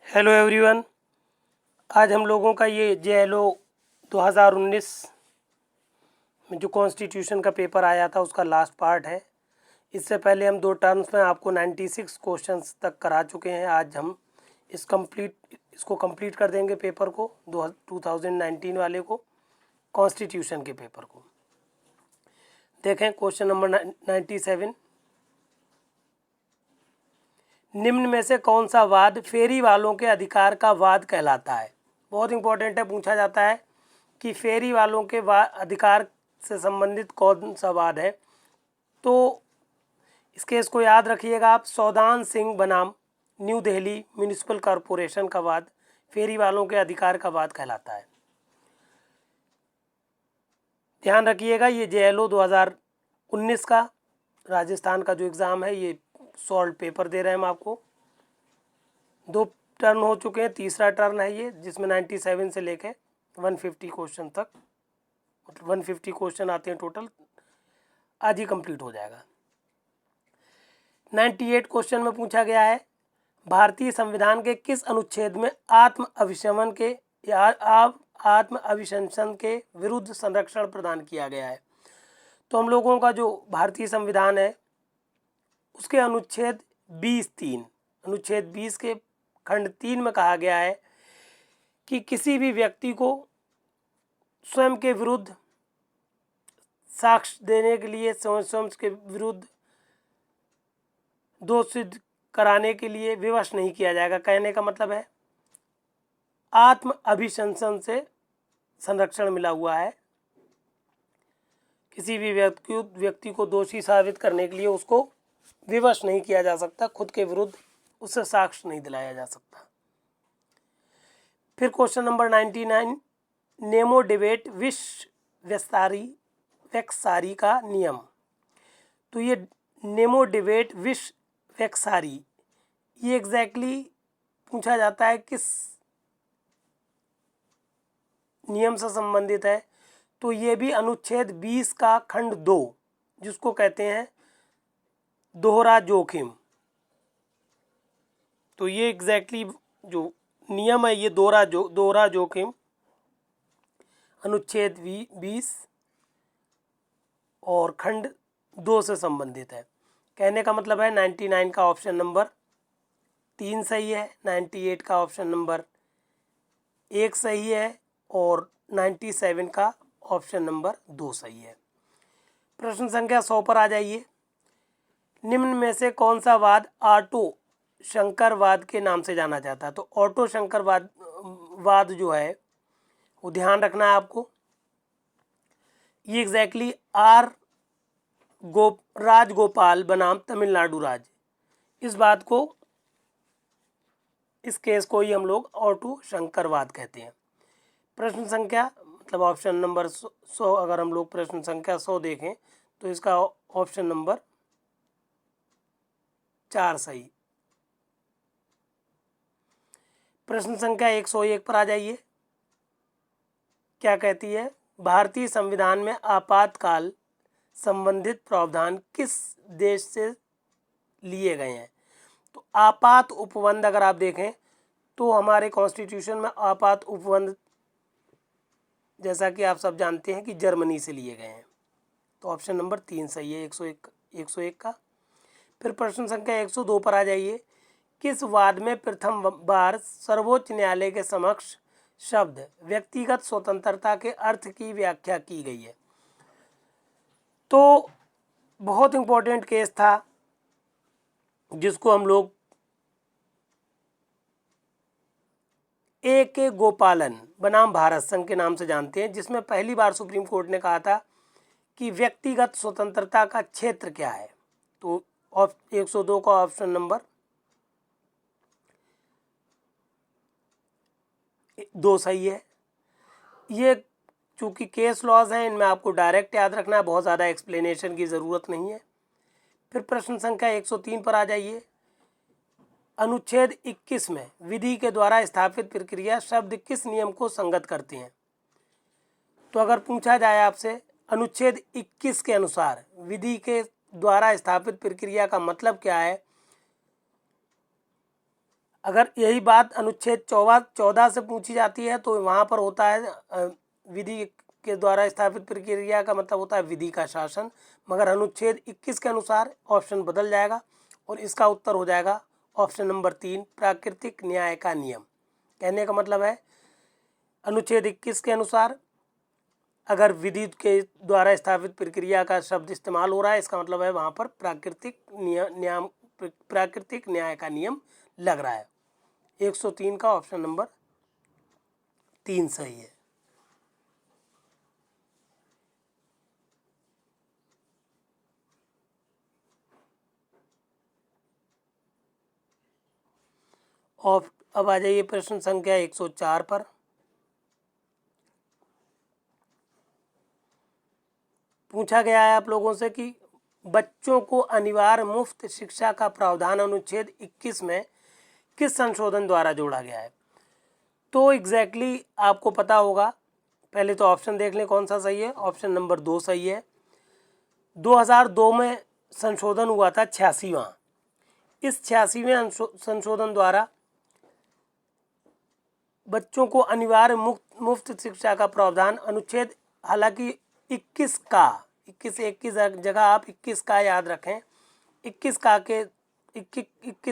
Hello everyone. आज हम लोगों का ये JLO 2019 में जो कॉन्स्टिट्यूशन का पेपर आया था उसका लास्ट पार्ट है। इससे पहले हम 2 टर्म्स में आपको 96 क्वेश्चंस तक करा चुके हैं। आज हम इसको कंप्लीट कर देंगे पेपर को 2019 वाले को, कॉन्स्टिट्यूशन के पेपर को। देखें क्वेश्चन नंबर 97। निम्न में से कौन सा वाद फेरी वालों के अधिकार का वाद कहलाता है? बहुत इंपॉर्टेंट है, पूछा जाता है कि फेरी वालों के अधिकार से संबंधित कौन सा वाद है। तो इस केस को याद रखिएगा आप। सौदान सिंह बनाम न्यू दिल्ली म्यूनिसिपल कॉरपोरेशन का वाद फेरी वालों के अधिकार का वाद कहलाता है। ध्यान रखिएगा, ये JLO 2019 का राजस्थान का जो एग्ज़ाम है, ये सॉल्व पेपर दे रहे हैं हम आपको। 2 टर्न हो चुके हैं, तीसरा टर्न है ये, जिसमें 97 से लेके 150 क्वेश्चन तक, मतलब 150 क्वेश्चन आते हैं टोटल। आज ही कंप्लीट हो जाएगा। 98 क्वेश्चन में पूछा गया है, भारतीय संविधान के किस अनुच्छेद में आत्म अभिशमन के या आत्म अभिशंसन के विरुद्ध संरक्षण प्रदान किया गया है? तो हम लोगों का जो भारतीय संविधान है उसके अनुच्छेद 20 के खंड 3 में कहा गया है कि किसी भी व्यक्ति को स्वयं के विरुद्ध साक्ष्य देने के लिए, स्वयं के विरुद्ध दोष सिद्ध कराने के लिए विवश नहीं किया जाएगा। कहने का मतलब है आत्म अभिशंसन से संरक्षण मिला हुआ है। किसी भी व्यक्ति को दोषी साबित करने के लिए उसको विवश नहीं किया जा सकता, खुद के विरुद्ध उससे साक्ष्य नहीं दिलाया जा सकता। फिर क्वेश्चन नंबर 99, नेमो डिबेट विश्व वेक्सारी का नियम। तो ये नेमो डिबेट विश्व वेक्सारी, ये एग्जैक्टली पूछा जाता है किस नियम से संबंधित है? तो ये भी अनुच्छेद 20 का खंड 2, जिसको कहते हैं दोहरा जोखिम। तो ये एग्जैक्टली जो नियम है, ये दोहरा जोखिम अनुच्छेद 20 और खंड 2 से संबंधित है। कहने का मतलब है 99 का ऑप्शन नंबर 3 सही है, 98 का ऑप्शन नंबर 1 सही है और 97 का ऑप्शन नंबर 2 सही है। प्रश्न संख्या 100 पर आ जाइए। निम्न में से कौन सा वाद ऑटो शंकरवाद के नाम से जाना जाता है? तो ऑटो शंकरवाद जो है वो ध्यान रखना है आपको। ये एग्जैक्टली राजगोपाल बनाम तमिलनाडु राज्य, इस केस को ही हम लोग ऑटो शंकरवाद कहते हैं। प्रश्न संख्या मतलब ऑप्शन नंबर 100, अगर हम लोग प्रश्न संख्या 100 देखें तो इसका ऑप्शन नंबर 4 सही। प्रश्न संख्या 101 पर आ जाइए। क्या कहती है? भारतीय संविधान में आपातकाल संबंधित प्रावधान किस देश से लिए गए हैं? तो आपात उपबंध अगर आप देखें तो हमारे कॉन्स्टिट्यूशन में आपात उपबंध, जैसा कि आप सब जानते हैं, कि जर्मनी से लिए गए हैं। तो ऑप्शन नंबर 3 सही है 101 का। फिर प्रश्न संख्या 102 पर आ जाइए। किस वाद में प्रथम बार सर्वोच्च न्यायालय के समक्ष शब्द व्यक्तिगत स्वतंत्रता के अर्थ की व्याख्या की गई है? तो बहुत इंपॉर्टेंट केस था, जिसको हम लोग A.K. गोपालन बनाम भारत संघ के नाम से जानते हैं, जिसमें पहली बार सुप्रीम कोर्ट ने कहा था कि व्यक्तिगत स्वतंत्रता का क्षेत्र क्या है। तो 102 का ऑप्शन नंबर 2 सही है। ये चूँकि केस लॉज हैं, इनमें आपको डायरेक्ट याद रखना है, बहुत ज़्यादा एक्सप्लेनेशन की ज़रूरत नहीं है। फिर प्रश्न संख्या 103 पर आ जाइए। अनुच्छेद 21 में विधि के द्वारा स्थापित प्रक्रिया शब्द किस नियम को संगत करते हैं? तो अगर पूछा जाए आपसे अनुच्छेद 21 के अनुसार विधि के द्वारा स्थापित प्रक्रिया का मतलब क्या है, अगर यही बात अनुच्छेद 14 से पूछी जाती है तो वहाँ पर होता है विधि के द्वारा स्थापित प्रक्रिया का मतलब होता है विधि का शासन, मगर अनुच्छेद 21 के अनुसार ऑप्शन बदल जाएगा और इसका उत्तर हो जाएगा ऑप्शन नंबर 3, प्राकृतिक न्याय का नियम। कहने का मतलब है अनुच्छेद 21 के अनुसार अगर विधि के द्वारा स्थापित प्रक्रिया का शब्द इस्तेमाल हो रहा है, इसका मतलब है वहाँ पर प्राकृतिक न्याय का नियम लग रहा है। 103 का ऑप्शन नंबर 3 सही है। और अब आ जाइए प्रश्न संख्या 104 पर। पूछा गया है आप लोगों से कि बच्चों को अनिवार्य मुफ्त शिक्षा का प्रावधान अनुच्छेद 21 में किस संशोधन द्वारा जोड़ा गया है। तो एग्जैक्टली आपको पता होगा, पहले तो ऑप्शन देख लें कौन सा सही है। ऑप्शन नंबर 2 सही है। 2002 में संशोधन हुआ था 86वां। इस 86वें संशोधन द्वारा बच्चों को अनिवार्य मुफ्त शिक्षा का प्रावधान अनुच्छेद, हालांकि 21 का 21 एक की जगह आप 21 का याद रखें, 21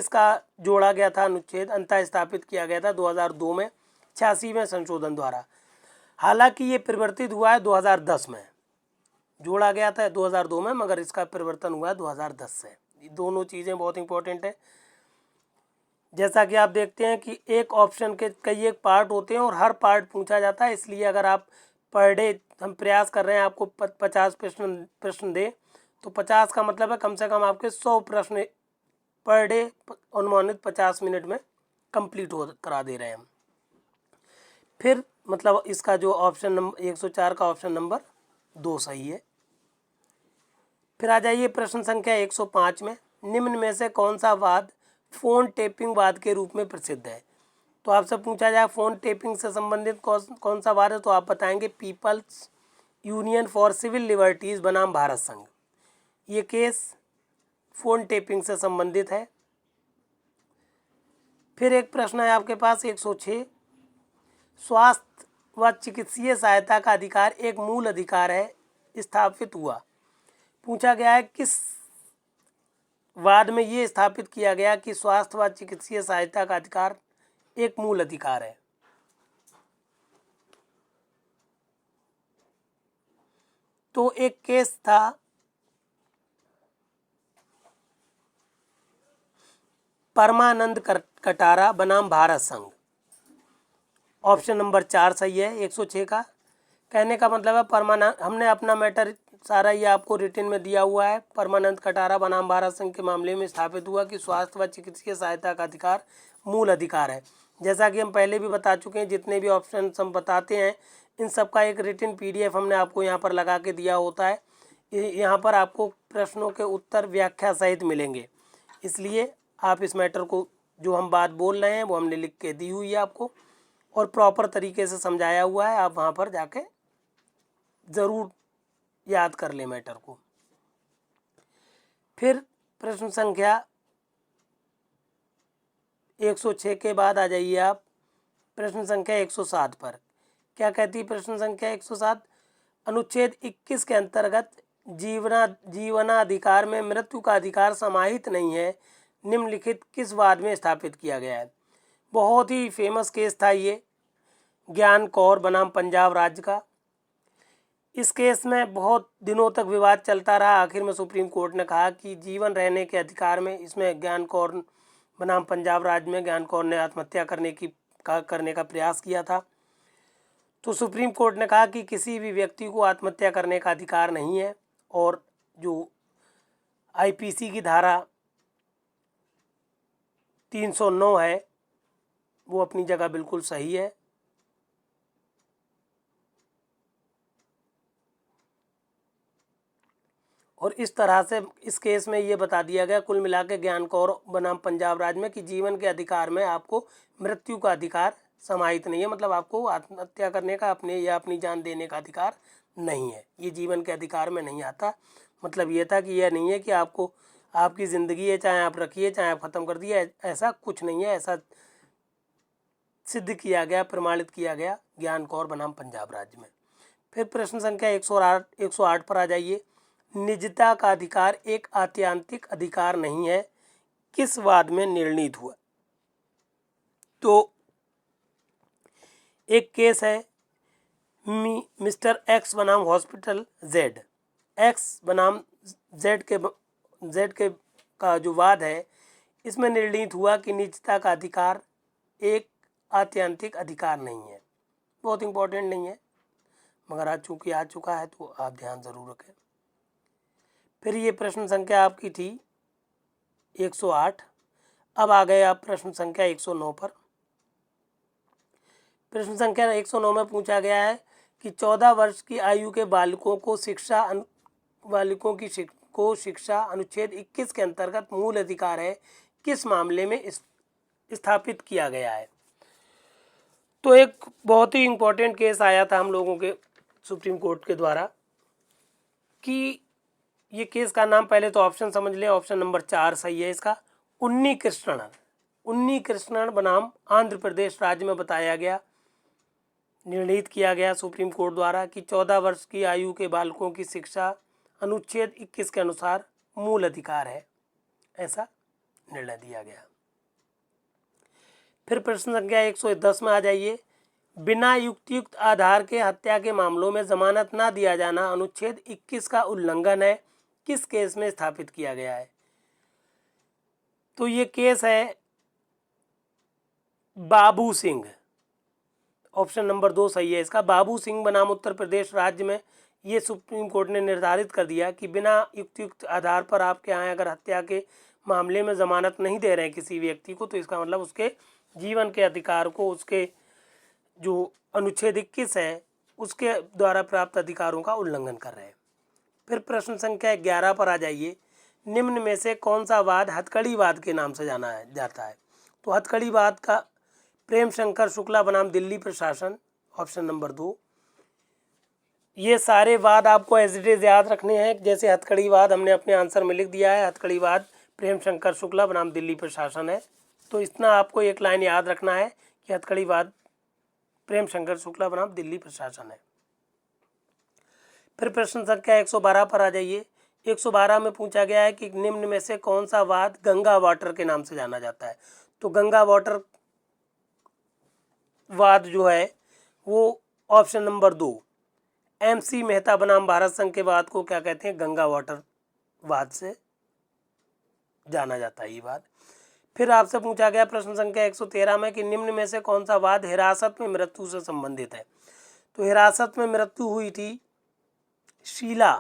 का जोड़ा गया था अनुच्छेद, अंतः स्थापित किया गया था 2002 में 86वें संशोधन द्वारा। हालांकि ये परिवर्तित हुआ है 2010 में, जोड़ा गया था 2002 में मगर इसका परिवर्तन हुआ है 2010 से। ये दोनों चीज़ें बहुत इंपॉर्टेंट है। जैसा कि आप देखते हैं कि एक ऑप्शन के कई एक पार्ट होते हैं और हर पार्ट पूछा जाता है, इसलिए अगर आप पर डे हम प्रयास कर रहे हैं आपको 50 प्रश्न दे, तो 50 का मतलब है कम से कम आपके 100 प्रश्न पर डे अनुमानित 50 मिनट में कंप्लीट करा दे रहे हैं हम। फिर मतलब इसका जो ऑप्शन नंबर 104 का ऑप्शन नंबर 2 सही है। फिर आ जाइए प्रश्न संख्या 105 में, निम्न में से कौन सा वाद फ़ोन टेपिंग वाद के रूप में प्रसिद्ध है। तो आपसे पूछा जाए फ़ोन टेपिंग से संबंधित कौन सा वाद है, तो आप बताएंगे People's Union for Civil Liberties बनाम भारत संघ। ये केस फ़ोन टेपिंग से संबंधित है। फिर एक प्रश्न है आपके पास 106, स्वास्थ्य व चिकित्सीय सहायता का अधिकार एक मूल अधिकार है, स्थापित हुआ। पूछा गया है किस वाद में ये स्थापित किया गया कि स्वास्थ्य व चिकित्सीय सहायता का अधिकार एक मूल अधिकार है। तो एक केस था परमानंद कटारा बनाम भारत संघ। ऑप्शन नंबर 4 सही है 106 का। कहने का मतलब है परमानंद, हमने अपना मैटर सारा ये आपको रिटन में दिया हुआ है। परमानंद कटारा बनाम भारत संघ के मामले में स्थापित हुआ कि स्वास्थ्य व चिकित्सीय सहायता का अधिकार मूल अधिकार है। जैसा कि हम पहले भी बता चुके हैं, जितने भी ऑप्शन हम बताते हैं इन सब का एक रिटन PDF हमने आपको यहाँ पर लगा के दिया होता है। यहाँ पर आपको प्रश्नों के उत्तर व्याख्या सहित मिलेंगे, इसलिए आप इस मैटर को जो हम बात बोल रहे हैं वो हमने लिख के दी हुई है आपको और प्रॉपर तरीके से समझाया हुआ है। आप वहाँ पर जाके ज़रूर याद कर लें मैटर को। फिर प्रश्न संख्या 106 के बाद आ जाइए आप प्रश्न संख्या 107 पर। क्या कहती है प्रश्न संख्या 107, अनुच्छेद 21 के अंतर्गत जीवनाधिकार में मृत्यु का अधिकार समाहित नहीं है, निम्नलिखित किस वाद में स्थापित किया गया है। बहुत ही फेमस केस था ये, ज्ञान कौर बनाम पंजाब राज्य का। इस केस में बहुत दिनों तक विवाद चलता रहा। आखिर में सुप्रीम कोर्ट ने कहा कि जीवन रहने के अधिकार में, इसमें ज्ञान कौर बनाम पंजाब राज्य में ज्ञान कौर ने आत्महत्या करने का प्रयास किया था। तो सुप्रीम कोर्ट ने कहा कि किसी भी व्यक्ति को आत्महत्या करने का अधिकार नहीं है और जो IPC की धारा 309 है वो अपनी जगह बिल्कुल सही है। और इस तरह से इस केस में ये बता दिया गया कुल मिला के ज्ञान कौर बनाम पंजाब राज्य में कि जीवन के अधिकार में आपको मृत्यु का अधिकार समाहित नहीं है, मतलब आपको आत्महत्या करने का अपनी जान देने का अधिकार नहीं है, ये जीवन के अधिकार में नहीं आता। मतलब ये था कि यह नहीं है कि आपको आपकी ज़िंदगी है, चाहे आप रखिए चाहे आप ख़त्म कर दिए, ऐसा कुछ नहीं है। ऐसा सिद्ध किया गया, प्रमाणित किया गया ज्ञान कौर बनाम पंजाब राज्य में। फिर प्रश्न संख्या 108 पर आ जाइए। निजता का अधिकार एक आत्यांतिक अधिकार नहीं है, किस वाद में निर्णीत हुआ? तो एक केस है मिस्टर एक्स बनाम हॉस्पिटल जेड। एक्स बनाम जेड के का जो वाद है, इसमें निर्णीत हुआ कि निजता का अधिकार एक आत्यांतिक अधिकार नहीं है। बहुत इंपॉर्टेंट नहीं है, मगर आज चूँकि आ चुका है तो आप ध्यान ज़रूर रखें। फिर ये प्रश्न संख्या आपकी थी 108। अब आ गए आप प्रश्न संख्या 109 पर। प्रश्न संख्या 109 में पूछा गया है कि 14 वर्ष की आयु के बालकों को शिक्षा अनुच्छेद 21 के अंतर्गत मूल अधिकार है, किस मामले में स्थापित किया गया है? तो एक बहुत ही इम्पोर्टेंट केस आया था हम लोगों के सुप्रीम कोर्ट के द्वारा कि ये केस का नाम पहले तो ऑप्शन समझ लें। ऑप्शन नंबर 4 सही है इसका। उन्नी कृष्णन बनाम आंध्र प्रदेश राज्य में बताया गया, निर्णीत किया गया सुप्रीम कोर्ट द्वारा कि 14 वर्ष की आयु के बालकों की शिक्षा अनुच्छेद 21 के अनुसार मूल अधिकार है, ऐसा निर्णय दिया गया। फिर प्रश्न संख्या 110 में आ जाइए। बिना युक्तियुक्त आधार के हत्या के मामलों में जमानत न दिया जाना अनुच्छेद 21 का उल्लंघन है, किस केस में स्थापित किया गया है? तो ये केस है बाबू सिंह। ऑप्शन नंबर 2 सही है इसका। बाबू सिंह बनाम उत्तर प्रदेश राज्य में ये सुप्रीम कोर्ट ने निर्धारित कर दिया कि बिना युक्तियुक्त आधार पर आपके यहाँ अगर हत्या के मामले में ज़मानत नहीं दे रहे हैं किसी व्यक्ति को, तो इसका मतलब उसके जीवन के अधिकार को, उसके जो अनुच्छेद 21 है उसके द्वारा प्राप्त अधिकारों का उल्लंघन कर रहे हैं। फिर प्रश्न संख्या 11 पर आ जाइए। निम्न में से कौन सा वाद हथकड़ीवाद के नाम से जाना जाता है? तो हथकड़ीवाद का प्रेम शंकर शुक्ला बनाम दिल्ली प्रशासन, ऑप्शन नंबर 2। ये सारे वाद आपको एज इट इज याद रखने हैं, जैसे हथकड़ीवाद हमने अपने आंसर में लिख दिया है, हथकड़ीवाद प्रेम शंकर शुक्ला बनाम दिल्ली प्रशासन है। तो इतना आपको एक लाइन याद रखना है कि हथकड़ीवाद प्रेम शंकर शुक्ला बनाम दिल्ली प्रशासन है। फिर प्रश्न संख्या 112 पर आ जाइए। 112 में पूछा गया है कि निम्न में से कौन सा वाद गंगा वाटर के नाम से जाना जाता है? तो गंगा वाटर वाद जो है वो ऑप्शन नंबर 2 MC मेहता बनाम भारत संघ के वाद को क्या कहते हैं? गंगा वाटर वाद से जाना जाता है ये वाद। फिर आपसे पूछा गया प्रश्न संख्या 113 में कि निम्न में से कौन सा वाद हिरासत में मृत्यु से संबंधित है? तो हिरासत में मृत्यु हुई थी शीला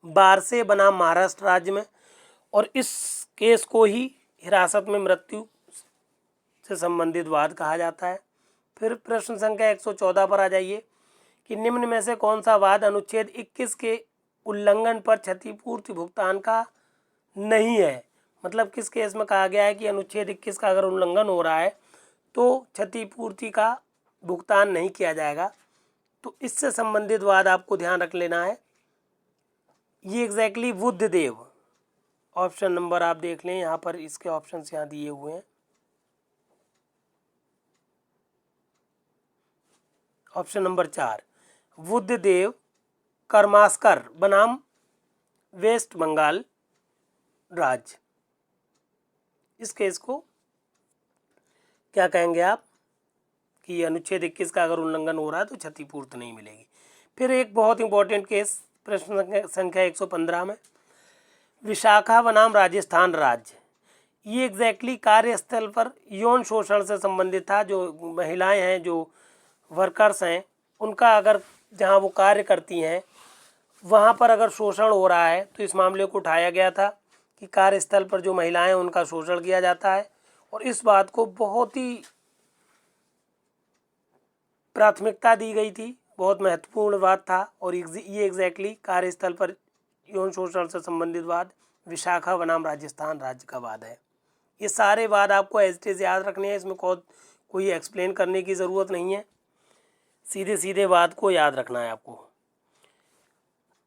बारसे बनाम महाराष्ट्र राज्य में, और इस केस को ही हिरासत में मृत्यु से संबंधित वाद कहा जाता है। फिर प्रश्न संख्या 114 पर आ जाइए कि निम्न में से कौन सा वाद अनुच्छेद 21 के उल्लंघन पर क्षतिपूर्ति भुगतान का नहीं है? मतलब किस केस में कहा गया है कि अनुच्छेद 21 का अगर उल्लंघन हो रहा है तो क्षतिपूर्ति का भुगतान नहीं किया जाएगा। तो इससे संबंधित वाद आपको ध्यान रख लेना है। ये एग्जैक्टली बुद्धदेव, ऑप्शन नंबर आप देख लें, यहाँ पर इसके ऑप्शन यहाँ दिए हुए हैं। ऑप्शन नंबर 4 बुद्धदेव कर्मास्कर बनाम वेस्ट बंगाल राज्य। इस केस को क्या कहेंगे आप कि अनुच्छेद 21 का अगर उल्लंघन हो रहा है तो क्षतिपूर्ति नहीं मिलेगी। फिर एक बहुत इंपॉर्टेंट केस प्रश्न संख्या 115 में विशाखा बनाम राजस्थान राज्य। ये एग्जैक्टली कार्यस्थल पर यौन शोषण से संबंधित था। जो महिलाएं हैं, जो वर्कर्स हैं, उनका अगर जहां वो कार्य करती हैं वहां पर अगर शोषण हो रहा है तो इस मामले को उठाया गया था कि कार्यस्थल पर जो महिलाएं हैं उनका शोषण किया जाता है, और इस बात को बहुत ही प्राथमिकता दी गई थी, बहुत महत्वपूर्ण वाद था। और ये एग्जैक्टली कार्यस्थल पर यौन शोषण से संबंधित वाद विशाखा बनाम राजस्थान राज्य का वाद है। ये सारे वाद आपको एज इट इज याद रखने हैं, इसमें कोई एक्सप्लेन करने की ज़रूरत नहीं है, सीधे सीधे वाद को याद रखना है आपको।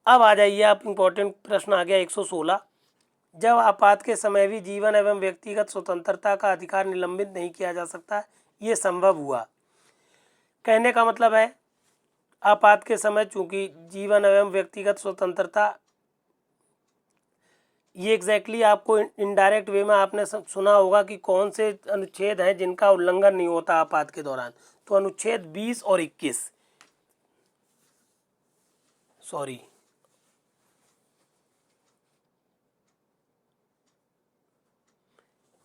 अब आ जाइए आप, इम्पोर्टेंट प्रश्न आ गया 116 जब आपात के समय भी जीवन एवं व्यक्तिगत स्वतंत्रता का अधिकार निलंबित नहीं किया जा सकता, ये संभव हुआ। कहने का मतलब है आपात के समय चूंकि जीवन एवं व्यक्तिगत स्वतंत्रता, ये एग्जैक्टली आपको इनडायरेक्ट वे में आपने सुना होगा कि कौन से अनुच्छेद हैं जिनका उल्लंघन नहीं होता आपात के दौरान। तो अनुच्छेद 20 और 21, सॉरी,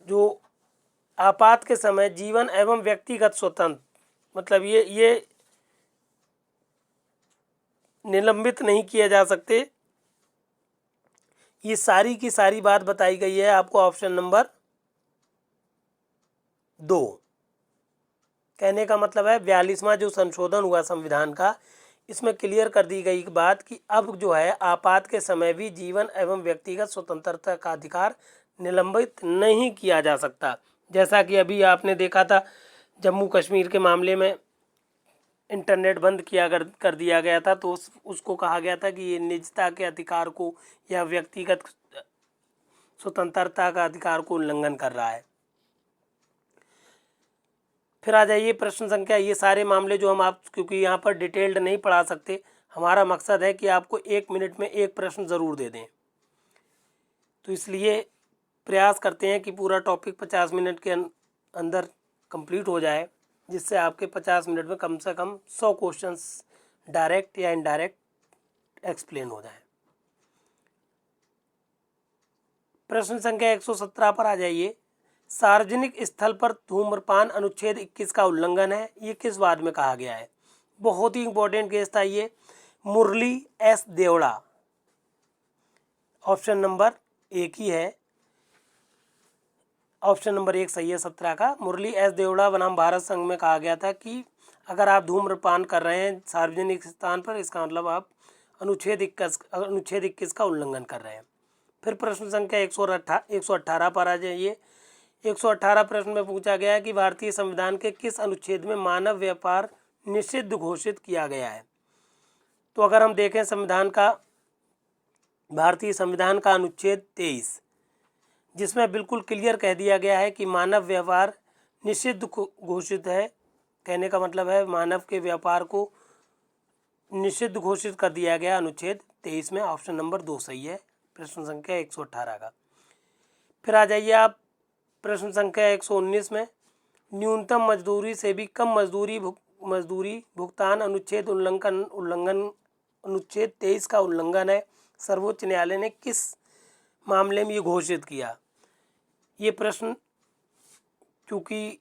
जो आपात के समय जीवन एवं व्यक्तिगत स्वतंत्र, मतलब ये निलंबित नहीं किए जा सकते, ये सारी की सारी बात बताई गई है आपको ऑप्शन नंबर 2। कहने का मतलब है 42वां जो संशोधन हुआ संविधान का, इसमें क्लियर कर दी गई बात कि अब जो है आपात के समय भी जीवन एवं व्यक्तिगत स्वतंत्रता का अधिकार निलंबित नहीं किया जा सकता। जैसा कि अभी आपने देखा था जम्मू कश्मीर के मामले में इंटरनेट बंद कर दिया गया था, तो उसको कहा गया था कि ये निजता के अधिकार को या व्यक्तिगत स्वतंत्रता का अधिकार को उल्लंघन कर रहा है। फिर आ जाइए प्रश्न संख्या, ये सारे मामले जो हम आप क्योंकि यहाँ पर डिटेल्ड नहीं पढ़ा सकते, हमारा मकसद है कि आपको 1 मिनट में एक प्रश्न ज़रूर दे दें, तो इसलिए प्रयास करते हैं कि पूरा टॉपिक 50 मिनट के अंदर कंप्लीट हो जाए, जिससे आपके 50 मिनट में कम से कम 100 क्वेश्चंस डायरेक्ट या इनडायरेक्ट एक्सप्लेन हो जाए। प्रश्न संख्या 117 पर आ जाइए। सार्वजनिक स्थल पर धूम्रपान अनुच्छेद 21 का उल्लंघन है, ये किस वाद में कहा गया है? बहुत ही इंपॉर्टेंट केस था ये, मुरली एस देवड़ा, ऑप्शन नंबर 1 ही है, ऑप्शन नंबर 1 सही है 17 का। मुरली एस देवड़ा बनाम भारत संघ में कहा गया था कि अगर आप धूम्रपान कर रहे हैं सार्वजनिक स्थान पर, इसका मतलब आप अनुच्छेद 21 का उल्लंघन कर रहे हैं। फिर प्रश्न संख्या 118 पर आ जाइए। 118 प्रश्न में पूछा गया है कि भारतीय संविधान के किस अनुच्छेद में मानव व्यापार निषिद्ध घोषित किया गया है? तो अगर हम देखें भारतीय संविधान का अनुच्छेद 23, जिसमें बिल्कुल क्लियर कह दिया गया है कि मानव व्यापार निषिद्ध घोषित है। कहने का मतलब है मानव के व्यापार को निषिद्ध घोषित कर दिया गया अनुच्छेद 23 में। ऑप्शन नंबर 2 सही है प्रश्न संख्या 118 का। फिर आ जाइए आप प्रश्न संख्या 119 में, न्यूनतम मजदूरी से भी कम मजदूरी भुगतान अनुच्छेद उल्लंघन अनुच्छेद 23 का उल्लंघन है, सर्वोच्च न्यायालय ने किस मामले में ये घोषित किया? ये प्रश्न क्योंकि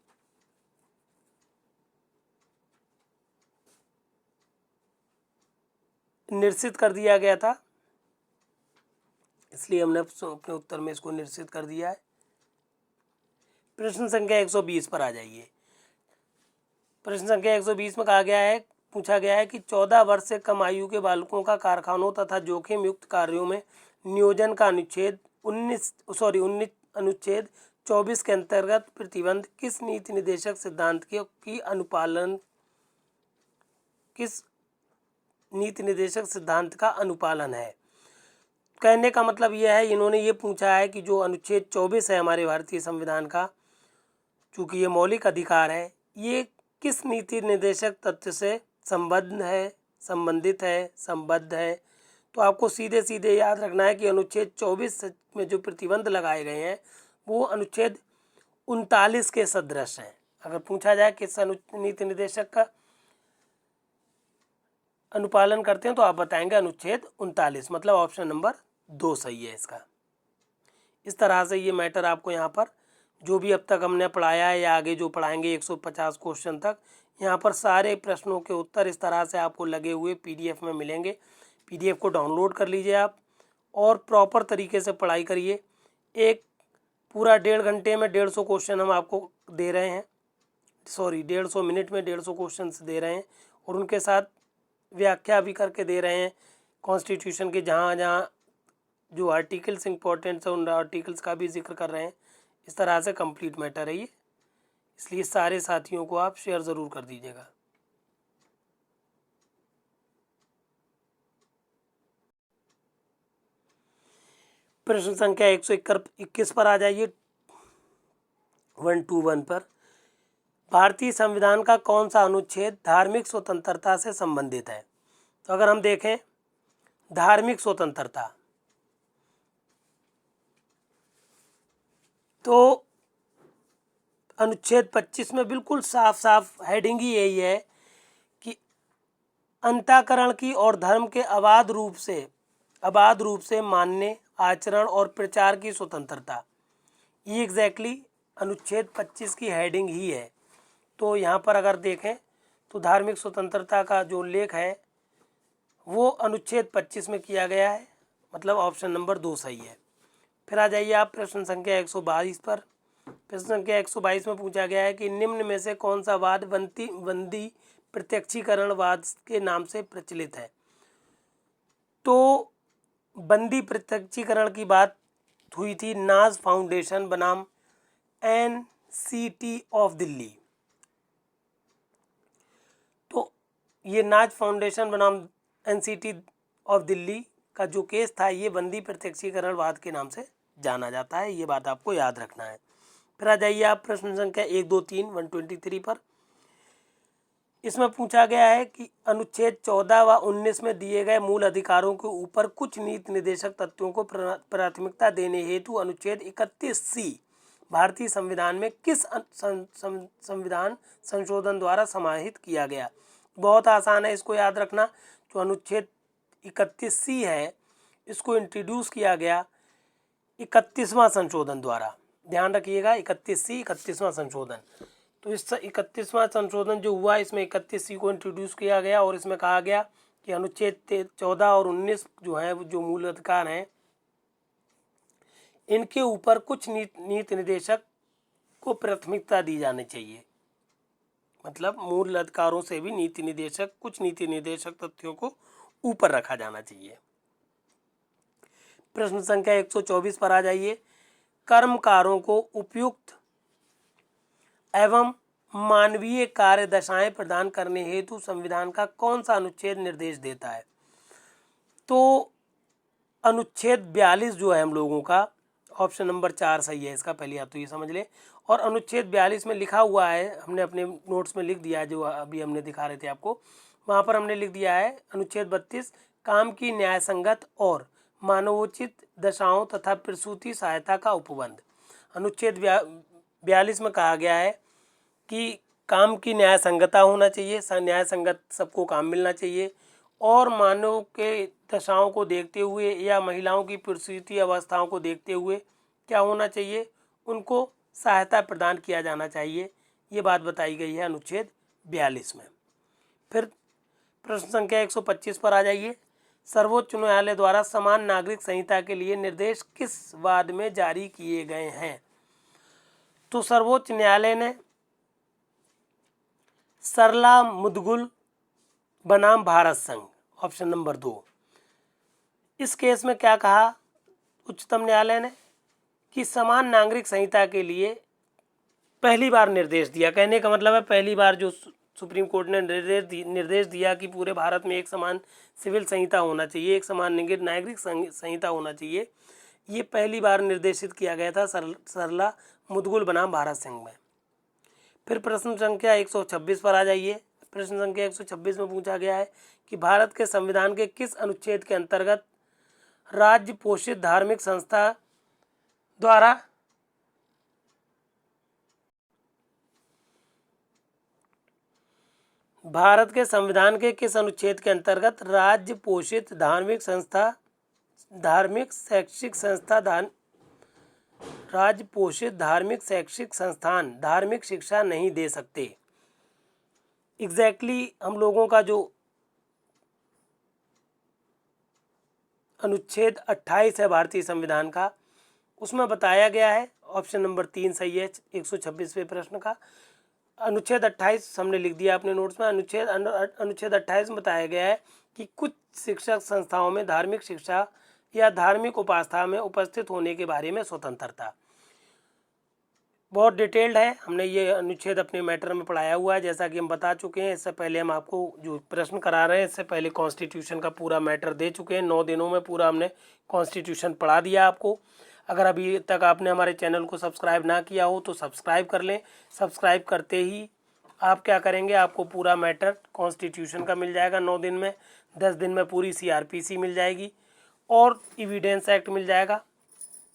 निरसित कर दिया गया था, इसलिए हमने अपने उत्तर में इसको निरसित कर दिया है। प्रश्न संख्या 120 पर आ जाइए। प्रश्न संख्या 120 में पूछा गया है कि 14 वर्ष से कम आयु के बालकों का कारखानों तथा जोखिम युक्त कार्यों में नियोजन का अनुच्छेद 24 के अंतर्गत प्रतिबंध किस नीति निदेशक सिद्धांत का अनुपालन है? कहने का मतलब यह है, इन्होंने ये पूछा है कि जो अनुच्छेद 24 है हमारे भारतीय संविधान का, चूँकि ये मौलिक अधिकार है, ये किस नीति निर्देशक तथ्य से संबंधित है। तो आपको सीधे सीधे याद रखना है कि अनुच्छेद 24 में जो प्रतिबंध लगाए गए हैं वो अनुच्छेद 39 के सदृश हैं। अगर पूछा जाए किस नीति निर्देशक का अनुपालन करते हैं तो आप बताएंगे अनुच्छेद 39, मतलब ऑप्शन नंबर 2 सही है इसका। इस तरह से ये मैटर आपको यहाँ पर जो भी अब तक हमने पढ़ाया है या आगे जो पढ़ाएंगे 150 क्वेश्चन तक, यहाँ पर सारे प्रश्नों के उत्तर इस तरह से आपको लगे हुए PDF में मिलेंगे। PDF को डाउनलोड कर लीजिए आप और प्रॉपर तरीके से पढ़ाई करिए। एक पूरा 1.5 घंटे में 150 क्वेश्चन हम आपको दे रहे हैं, 150 मिनट में 150 क्वेश्चन दे रहे हैं और उनके साथ व्याख्या भी करके दे रहे हैं कॉन्स्टिट्यूशन के, जहाँ जहाँ जो आर्टिकल्स इंपॉर्टेंट है उन आर्टिकल्स का भी जिक्र कर रहे हैं। इस तरह से कंप्लीट मैटर है ये, इसलिए सारे साथियों को आप शेयर ज़रूर कर दीजिएगा। प्रश्न संख्या 121 पर आ जाइए, 121 पर। भारतीय संविधान का कौन सा अनुच्छेद धार्मिक स्वतंत्रता से संबंधित है? तो अगर हम देखें धार्मिक स्वतंत्रता, तो अनुच्छेद 25 में बिल्कुल साफ साफ हेडिंग ही यही है कि अंतःकरण की और धर्म के अबाध रूप से मानने, आचरण और प्रचार की स्वतंत्रता। ये एग्जैक्टली अनुच्छेद 25 की हेडिंग ही है। तो यहाँ पर अगर देखें तो धार्मिक स्वतंत्रता का जो उल्लेख है वो अनुच्छेद 25 में किया गया है, मतलब ऑप्शन नंबर 2 सही है। फिर आ जाइए आप प्रश्न संख्या 122 पर। प्रश्न संख्या 122 में पूछा गया है कि निम्न में से कौन सा वाद बंदी प्रत्यक्षीकरणवाद के नाम से प्रचलित है? तो बंदी प्रत्यक्षीकरण की बात हुई थी नाज फाउंडेशन बनाम NCT ऑफ दिल्ली। तो ये नाज फाउंडेशन बनाम NCT ऑफ दिल्ली का जो केस था ये बंदी प्रत्यक्षीकरणवाद के नाम से जाना जाता है, ये बात आपको याद रखना है। फिर आ जाइए आप प्रश्न संख्या 1, 2, 3, 123 पर। इसमें पूछा गया है कि अनुच्छेद 14 व 19 में दिए गए मूल अधिकारों के ऊपर कुछ नीति निर्देशक तथ्यों को प्राथमिकता देने हेतु अनुच्छेद 31C भारतीय संविधान में किस संविधान संशोधन द्वारा समाहित किया गया? बहुत आसान है इसको याद रखना। जो अनुच्छेद 31C है इसको इंट्रोड्यूस किया गया 31वां संशोधन द्वारा। ध्यान रखिएगा 31C 31वां संशोधन। तो इस 31वां संशोधन जो हुआ इसमें 31C को इंट्रोड्यूस किया गया और इसमें कहा गया कि अनुच्छेद 14 और 19 जो है जो मूल अधिकार हैं इनके ऊपर कुछ नीति निर्देशक को प्राथमिकता दी जानी चाहिए, मतलब मूल अधिकारों से भी कुछ नीति निर्देशक तथ्यों को ऊपर रखा जाना चाहिए। प्रश्न संख्या 124 पर आ जाइए। कर्मकारों को उपयुक्त एवं मानवीय कार्य दशाएं प्रदान करने हेतु संविधान का कौन सा अनुच्छेद निर्देश देता है? तो अनुच्छेद 42 जो है हम लोगों का, ऑप्शन नंबर 4 सही है इसका, पहले आप तो ये समझ ले। और अनुच्छेद 42 में लिखा हुआ है, हमने अपने नोट्स में लिख दिया है, जो अभी हमने दिखा रहे थे आपको, वहाँ पर हमने लिख दिया है अनुच्छेद 32 काम की न्याय संगत और मानवोचित दशाओं तथा प्रसूति सहायता का उपबंध। अनुच्छेद 42 में कहा गया है कि काम की न्याय संगता होना चाहिए, न्याय संगत सबको काम मिलना चाहिए, और मानव के दशाओं को देखते हुए या महिलाओं की प्रसूति अवस्थाओं को देखते हुए क्या होना चाहिए, उनको सहायता प्रदान किया जाना चाहिए। ये बात बताई गई है अनुच्छेद 42 में। फिर प्रश्न संख्या 125 पर आ जाइए। सर्वोच्च न्यायालय द्वारा समान नागरिक संहिता के लिए निर्देश किस वाद में जारी किए गए हैं? तो सर्वोच्च न्यायालय ने सरला मुदगुल बनाम भारत संघ, ऑप्शन नंबर 2, इस केस में क्या कहा उच्चतम न्यायालय ने कि समान नागरिक संहिता के लिए पहली बार निर्देश दिया। कहने का मतलब है पहली बार जो सुप्रीम कोर्ट ने निर्देश दिया कि पूरे भारत में एक समान सिविल संहिता होना चाहिए, एक समान नागरिक संहिता होना चाहिए, ये पहली बार निर्देशित किया गया था सरला मुदगुल बनाम भारत संघ में। फिर प्रश्न संख्या 126 पर आ जाइए। प्रश्न संख्या 126 में पूछा गया है कि भारत के संविधान के किस अनुच्छेद के अंतर्गत राज्य पोषित धार्मिक संस्था द्वारा भारत के संविधान के किस अनुच्छेद के अंतर्गत राज्य पोषित धार्मिक शैक्षिक संस्थान धार्मिक शिक्षा नहीं दे सकते? एग्जैक्टली हम लोगों का जो अनुच्छेद 28 है भारतीय संविधान का, उसमें बताया गया है, ऑप्शन नंबर 3 सही है 126वें प्रश्न का। अनुच्छेद 28 हमने लिख दिया अपने नोट्स में। अनुच्छेद 28 में बताया गया है कि कुछ शिक्षक संस्थाओं में धार्मिक शिक्षा या धार्मिक उपासना में उपस्थित होने के बारे में स्वतंत्रता। बहुत डिटेल्ड है, हमने ये अनुच्छेद अपने मैटर में पढ़ाया हुआ है, जैसा कि हम बता चुके हैं। इससे पहले हम आपको जो प्रश्न करा रहे हैं, इससे पहले कॉन्स्टिट्यूशन का पूरा मैटर दे चुके हैं। 9 दिनों में पूरा हमने कॉन्स्टिट्यूशन पढ़ा दिया आपको। अगर अभी तक आपने हमारे चैनल को सब्सक्राइब ना किया हो तो सब्सक्राइब कर लें। सब्सक्राइब करते ही आप क्या करेंगे, आपको पूरा मैटर कॉन्स्टिट्यूशन का मिल जाएगा 9 दिन में। 10 दिन में पूरी CRPC मिल जाएगी और एविडेंस एक्ट मिल जाएगा।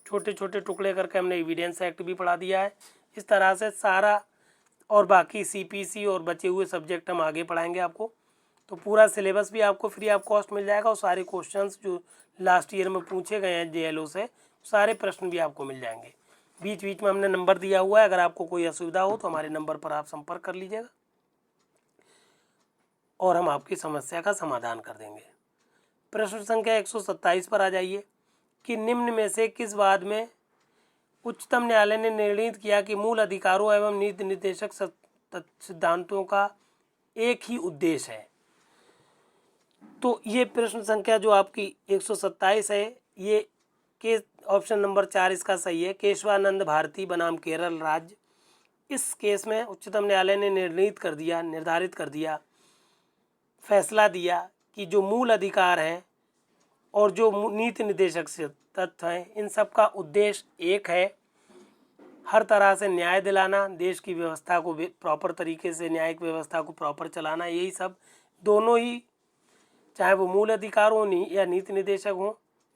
छोटे छोटे टुकड़े करके हमने एविडेंस एक्ट भी पढ़ा दिया है। इस तरह से सारा और बाकी CPC और बचे हुए सब्जेक्ट हम आगे पढ़ाएंगे आपको। तो पूरा सिलेबस भी आपको फ्री ऑफ कॉस्ट मिल जाएगा और सारे क्वेश्चंस जो लास्ट ईयर में पूछे गए हैं JLO से, सारे प्रश्न भी आपको मिल जाएंगे। बीच बीच में हमने नंबर दिया हुआ है, अगर आपको कोई असुविधा हो तो हमारे नंबर पर आप संपर्क कर लीजिएगा और हम आपकी समस्या का समाधान कर देंगे। प्रश्न संख्या 127 पर आ जाइए कि निम्न में से किस वाद में उच्चतम न्यायालय ने निर्णित किया कि मूल अधिकारों एवं नीति निर्देशक सिद्धांतों का एक ही उद्देश्य है। तो ये प्रश्न संख्या जो आपकी 127 है, ये के ऑप्शन नंबर 4 इसका सही है। केशवानंद भारती बनाम केरल राज्य। इस केस में उच्चतम न्यायालय ने निर्धारित कर दिया, फैसला दिया कि जो मूल अधिकार हैं और जो नीति निर्देशक तत्व हैं, इन सब का उद्देश्य एक है, हर तरह से न्याय दिलाना, देश की व्यवस्था को प्रॉपर तरीके से, न्यायिक व्यवस्था को प्रॉपर चलाना। यही सब दोनों ही, चाहे वो मूल अधिकार हो या नीति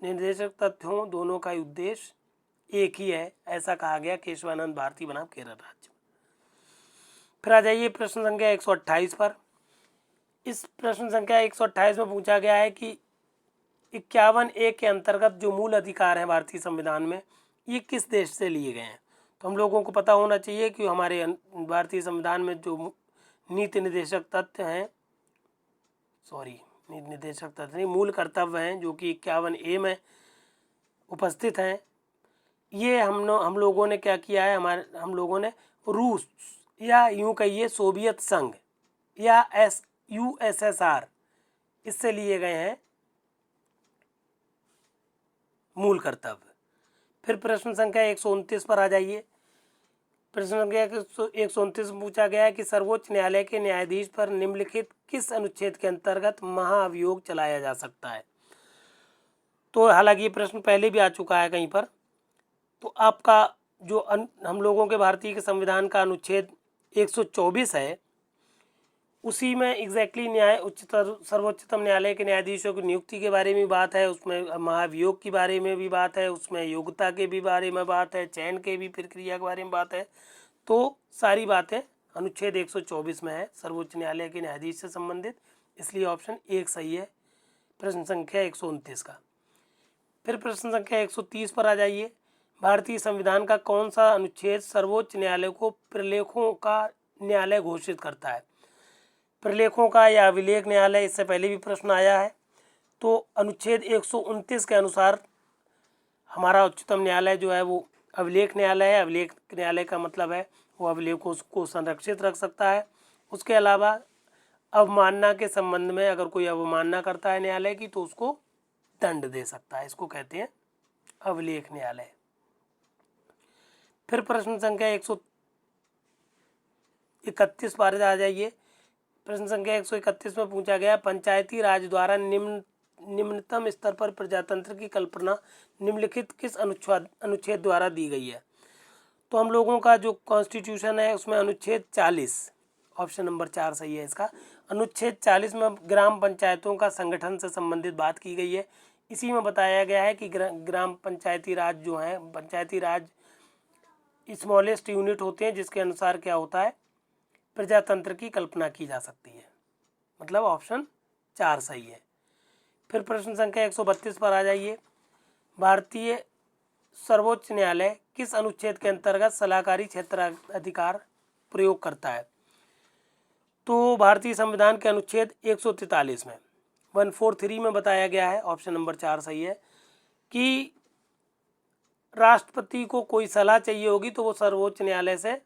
निर्देशक तथ्य हों, दोनों का उद्देश्य एक ही है, ऐसा कहा गया केशवानंद भारती बनाम केरल राज्य। फिर आ जाइए प्रश्न संख्या 128 पर। इस प्रश्न संख्या 128 में पूछा गया है कि 51A के अंतर्गत जो मूल अधिकार हैं भारतीय संविधान में, ये किस देश से लिए गए हैं। तो हम लोगों को पता होना चाहिए कि हमारे भारतीय संविधान में जो नीति निर्देशक तथ्य हैं, नीति निर्देशक तथ्य नहीं, मूल कर्तव्य हैं, जो कि 51A में उपस्थित हैं, ये हम लोगों ने क्या किया है, हम लोगों ने रूस या यूँ कहिए सोवियत संघ या USSR, इससे लिए गए हैं मूल कर्तव्य। फिर प्रश्न संख्या 129 पर आ जाइए। प्रश्न संख्या 129 में पूछा गया है कि सर्वोच्च न्यायालय के न्यायाधीश पर निम्नलिखित किस अनुच्छेद के अंतर्गत महाअभियोग चलाया जा सकता है। तो हालांकि ये प्रश्न पहले भी आ चुका है कहीं पर। तो आपका जो हम लोगों के भारतीय के संविधान का अनुच्छेद 124 है, उसी में एग्जैक्टली सर्वोच्चतम न्यायालय के न्यायाधीशों की नियुक्ति के बारे में बात है, उसमें महाभियोग के बारे में भी बात है, उसमें योग्यता के भी बारे में बात है, चयन के भी प्रक्रिया के बारे में बात है। तो सारी बातें अनुच्छेद 124 में है, सर्वोच्च न्यायालय के न्यायाधीश से संबंधित, इसलिए ऑप्शन 1 सही है प्रश्न संख्या 129 का। फिर प्रश्न संख्या 130 पर आ जाइए। भारतीय संविधान का कौन सा अनुच्छेद सर्वोच्च न्यायालय को प्रलेखों का न्यायालय घोषित करता है। प्रलेखों का या अभिलेख न्यायालय, इससे पहले भी प्रश्न आया है। तो अनुच्छेद 129 के अनुसार हमारा उच्चतम न्यायालय जो है वो अभिलेख न्यायालय है। अभिलेख न्यायालय का मतलब है वो अभिलेखों को संरक्षित रख सकता है। उसके अलावा अवमानना के संबंध में अगर कोई अवमानना करता है न्यायालय की तो उसको दंड दे सकता है, इसको कहते हैं अभिलेख न्यायालय। फिर प्रश्न संख्या 131 पर आ जाइए। प्रश्न संख्या 131 में पूछा गया, पंचायती राज द्वारा निम्नतम स्तर पर प्रजातंत्र की कल्पना निम्नलिखित किस अनुच्छेद द्वारा दी गई है। तो हम लोगों का जो कॉन्स्टिट्यूशन है उसमें अनुच्छेद 40, ऑप्शन नंबर 4 सही है इसका। अनुच्छेद 40 में ग्राम पंचायतों का संगठन से संबंधित बात की गई है। इसी में बताया गया है कि ग्राम पंचायती राज जो है, पंचायती राज स्मॉलेस्ट यूनिट होते हैं, जिसके अनुसार क्या होता है, प्रजातंत्र की कल्पना की जा सकती है। मतलब ऑप्शन 4 सही है। फिर प्रश्न संख्या 132 पर आ जाइए। भारतीय सर्वोच्च न्यायालय किस अनुच्छेद के अंतर्गत सलाहकारी क्षेत्र अधिकार प्रयोग करता है। तो भारतीय संविधान के अनुच्छेद 143 में 143 में बताया गया है, ऑप्शन नंबर 4 सही है, कि राष्ट्रपति को कोई सलाह चाहिए होगी तो वो सर्वोच्च न्यायालय से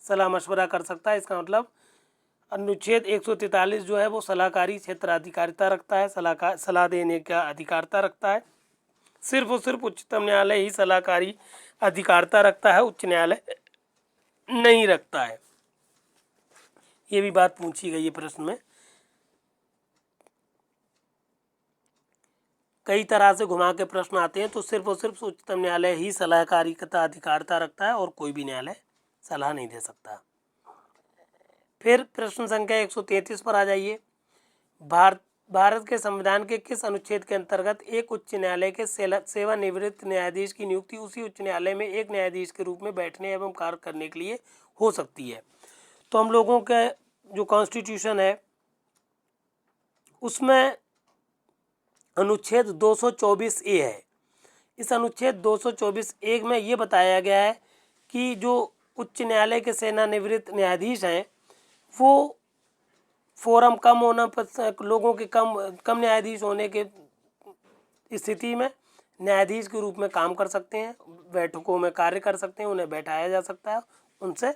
सलाह मशवरा कर सकता है। इसका मतलब अनुच्छेद 143 जो है वो सलाहकारी क्षेत्र अधिकारिता रखता है, सलाह देने का अधिकारिता रखता है। सिर्फ और सिर्फ उच्चतम न्यायालय ही सलाहकारी अधिकारिता रखता है, उच्च न्यायालय नहीं रखता है। ये भी बात पूछी गई है प्रश्न में। कई तरह से घुमा के प्रश्न आते हैं, तो सिर्फ और सिर्फ उच्चतम न्यायालय ही सलाहकारी का अधिकारिता रखता है और कोई भी न्यायालय सलाह नहीं दे सकता। फिर प्रश्न संख्या 133 पर आ जाइए। भारत के संविधान के किस अनुच्छेद के अंतर्गत एक उच्च न्यायालय के सेवानिवृत्त न्यायाधीश की नियुक्ति उसी उच्च न्यायालय में एक न्यायाधीश के रूप में बैठने एवं कार्य करने के लिए हो सकती है? तो हम लोगों का जो कॉन्स्टिट्यूशन है उसमें अनुच्छेद 224 ए है। इस अनुच्छेद 224 ए में ये बताया गया है कि जो उच्च न्यायालय के सेवानिवृत्त न्यायाधीश हैं वो फोरम कम होना पर लोगों के कम न्यायाधीश होने के स्थिति में न्यायाधीश के रूप में काम कर सकते हैं, बैठकों में कार्य कर सकते हैं, उन्हें बैठाया जा सकता है, उनसे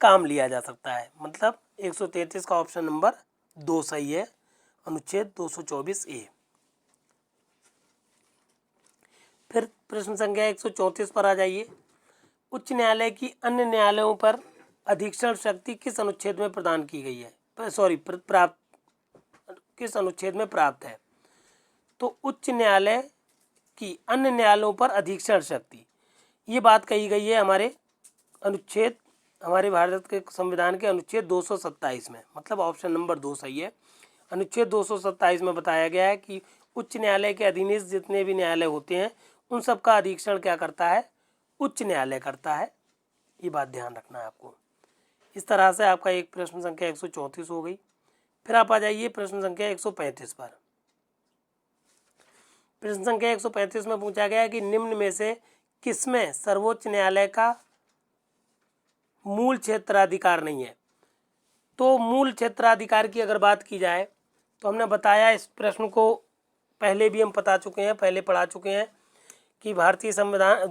काम लिया जा सकता है। मतलब 133 का ऑप्शन नंबर 2 सही है, अनुच्छेद 224 ए। फिर प्रश्न संख्या 134 पर आ जाइए। उच्च न्यायालय की अन्य न्यायालयों पर अधीक्षण शक्ति किस अनुच्छेद में प्रदान की गई है? प्राप्त किस अनुच्छेद में प्राप्त है? तो उच्च न्यायालय की अन्य न्यायालयों पर अधीक्षण शक्ति, ये बात कही गई है हमारे भारत के संविधान के अनुच्छेद 227 में। मतलब ऑप्शन नंबर 2 सही है। अनुच्छेद 227 में बताया गया है कि उच्च न्यायालय के अधीनस्थ जितने भी न्यायालय होते हैं उन सब का अधीक्षण क्या करता है? उच्च न्यायालय करता है। ये बात ध्यान रखना है आपको। इस तरह से आपका एक प्रश्न संख्या 134 हो गई। फिर आप आ जाइए प्रश्न संख्या 135 पर। प्रश्न संख्या 135 में पूछा गया है कि निम्न में से किसमें सर्वोच्च न्यायालय का मूल क्षेत्राधिकार नहीं है? तो मूल क्षेत्राधिकार की अगर बात की जाए तो हमने बताया, इस प्रश्न को पहले भी हम पहले पढ़ा चुके हैं कि भारतीय संविधान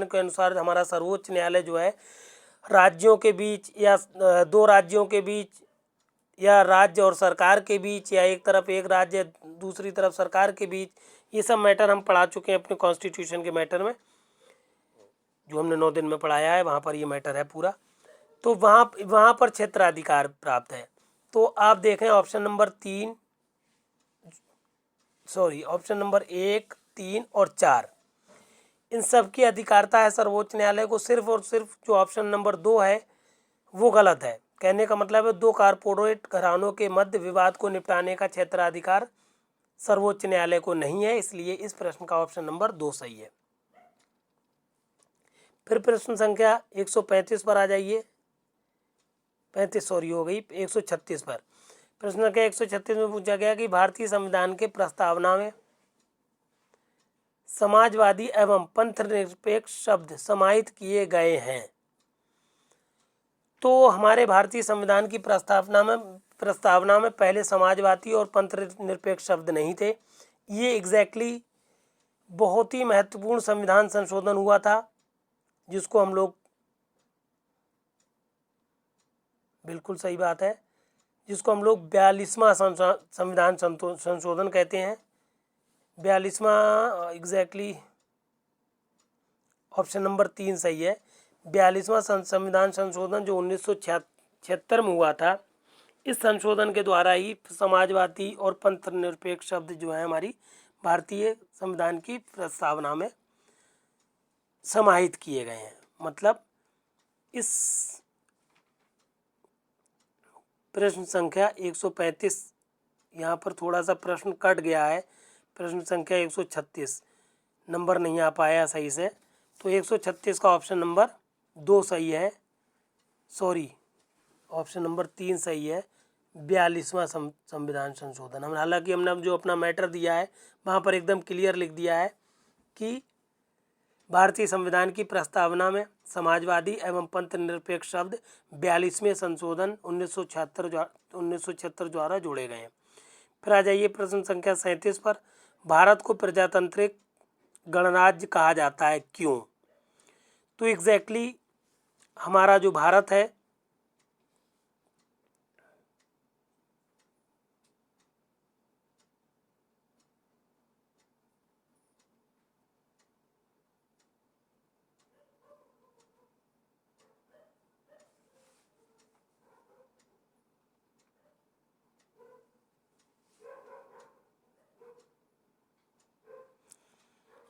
के अनुसार हमारा सर्वोच्च न्यायालय जो है राज्यों के बीच या दो राज्यों के बीच या राज्य और सरकार के बीच या एक तरफ एक राज्य दूसरी तरफ सरकार के बीच, ये सब मैटर हम पढ़ा चुके हैं अपने कॉन्स्टिट्यूशन के मैटर में, जो हमने 9 दिन में पढ़ाया है, वहाँ पर ये मैटर है पूरा। तो वहाँ पर क्षेत्राधिकार प्राप्त है। तो आप देखें ऑप्शन नंबर 1, 3 और 4, इन सब की अधिकारिता है सर्वोच्च न्यायालय को। सिर्फ और सिर्फ जो ऑप्शन नंबर 2 है वो गलत है। कहने का मतलब है दो कारपोरेट घरानों के मध्य विवाद को निपटाने का क्षेत्राधिकार सर्वोच्च न्यायालय को नहीं है, इसलिए इस प्रश्न का ऑप्शन नंबर 2 सही है। फिर प्रश्न संख्या 135 पर आ जाइए। 136 पर। प्रश्न संख्या 136 में पूछा गया कि भारतीय संविधान के प्रस्तावना में समाजवादी एवं पंथनिरपेक्ष शब्द समाहित किए गए हैं। तो हमारे भारतीय संविधान की प्रस्तावना में पहले समाजवादी और पंथनिरपेक्ष शब्द नहीं थे। ये एग्जैक्टली बहुत ही महत्वपूर्ण संविधान संशोधन हुआ था, जिसको हम लोग, बिल्कुल सही बात है, जिसको हम लोग 42वां संविधान संशोधन कहते हैं। 42वां एग्जैक्टली ऑप्शन नंबर 3 सही है। 42वां संविधान संशोधन जो 1976 में हुआ था, इस संशोधन के द्वारा ही समाजवादी और पंथनिरपेक्ष शब्द जो है हमारी भारतीय संविधान की प्रस्तावना में समाहित किए गए हैं। मतलब इस प्रश्न संख्या 135, यहाँ पर थोड़ा सा प्रश्न कट गया है। प्रश्न संख्या 136 नंबर नहीं आ पाया सही से, तो 136 का ऑप्शन नंबर 2 सही है। ऑप्शन नंबर 3 सही है। 42वां संविधान संशोधन, हालांकि हमने जो अपना मैटर दिया है वहाँ पर एकदम क्लियर लिख दिया है कि भारतीय संविधान की प्रस्तावना में समाजवादी एवं पंथनिरपेक्ष शब्द 42वें संशोधन 1976 द्वारा जोड़े गए हैं। फिर आ जाइए प्रश्न संख्या 37 पर। भारत को प्रजातांत्रिक गणराज्य कहा जाता है, क्यों? तो एग्जैक्टली हमारा जो भारत है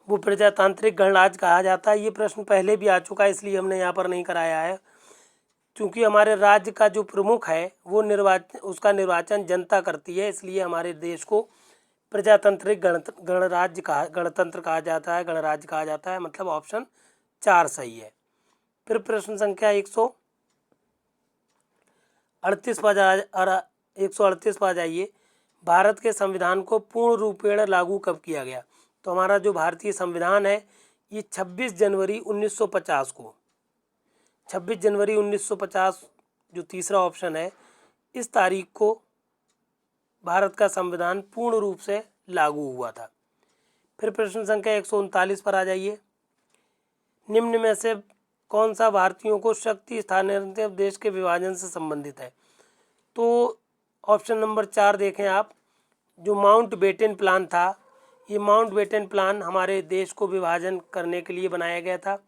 वो प्रजातांत्रिक गणराज्य कहा जाता है। ये प्रश्न पहले भी आ चुका है, इसलिए हमने यहाँ पर नहीं कराया है। क्योंकि हमारे राज्य का जो प्रमुख है वो उसका निर्वाचन जनता करती है, इसलिए हमारे देश को प्रजातांत्रिक गणतंत्र कहा जाता है, गणराज्य कहा जाता है। मतलब ऑप्शन 4 सही है। फिर प्रश्न संख्या 138 पर आ जाइए। भारत के संविधान को पूर्ण रूपेण लागू कब किया गया? तो हमारा जो भारतीय संविधान है ये 26 जनवरी 1950 को, 26 जनवरी 1950 जो तीसरा ऑप्शन है, इस तारीख को भारत का संविधान पूर्ण रूप से लागू हुआ था। फिर प्रश्न संख्या 139 पर आ जाइए। निम्न में से कौन सा भारतीयों को शक्ति स्थानांतरण देश के विभाजन से संबंधित है? तो ऑप्शन नंबर 4 देखें आप, जो माउंट बेटन प्लान था, ये माउंट बेटन प्लान हमारे देश को विभाजन करने के लिए बनाया गया था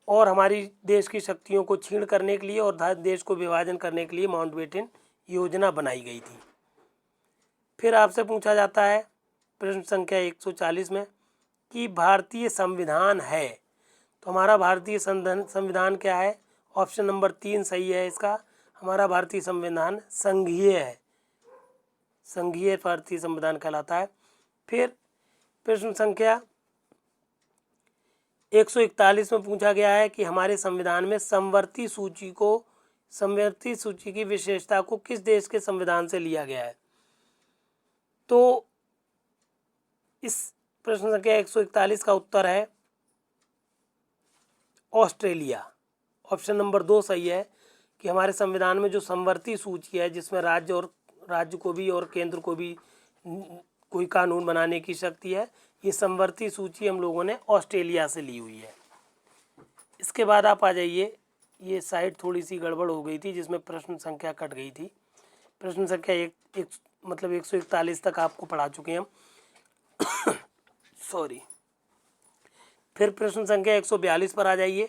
और हमारी देश की शक्तियों को छीण करने के लिए और देश को विभाजन करने के लिए माउंट बेटन योजना बनाई गई थी। फिर आपसे पूछा जाता है प्रश्न संख्या 140 में कि भारतीय संविधान है, तो हमारा भारतीय संविधान क्या है? ऑप्शन नंबर 3 सही है इसका। हमारा भारतीय संविधान संघीय है, संघीय भारतीय संविधान कहलाता है। फिर प्रश्न संख्या 141 में पूछा गया है कि हमारे संविधान में समवर्ती सूची की विशेषता को किस देश के संविधान से लिया गया है? तो इस प्रश्न संख्या 141 का उत्तर है ऑस्ट्रेलिया। ऑप्शन नंबर 2 सही है कि हमारे संविधान में जो समवर्ती सूची है, जिसमें राज्य को भी और केंद्र को भी कोई कानून बनाने की शक्ति है, ये समवर्ती सूची हम लोगों ने ऑस्ट्रेलिया से ली हुई है। इसके बाद आप आ जाइए, ये साइड थोड़ी सी गड़बड़ हो गई थी जिसमें प्रश्न संख्या कट गई थी। प्रश्न संख्या मतलब 141 तक आपको पढ़ा चुके हैं हम सॉरी। फिर प्रश्न संख्या 142 पर आ जाइए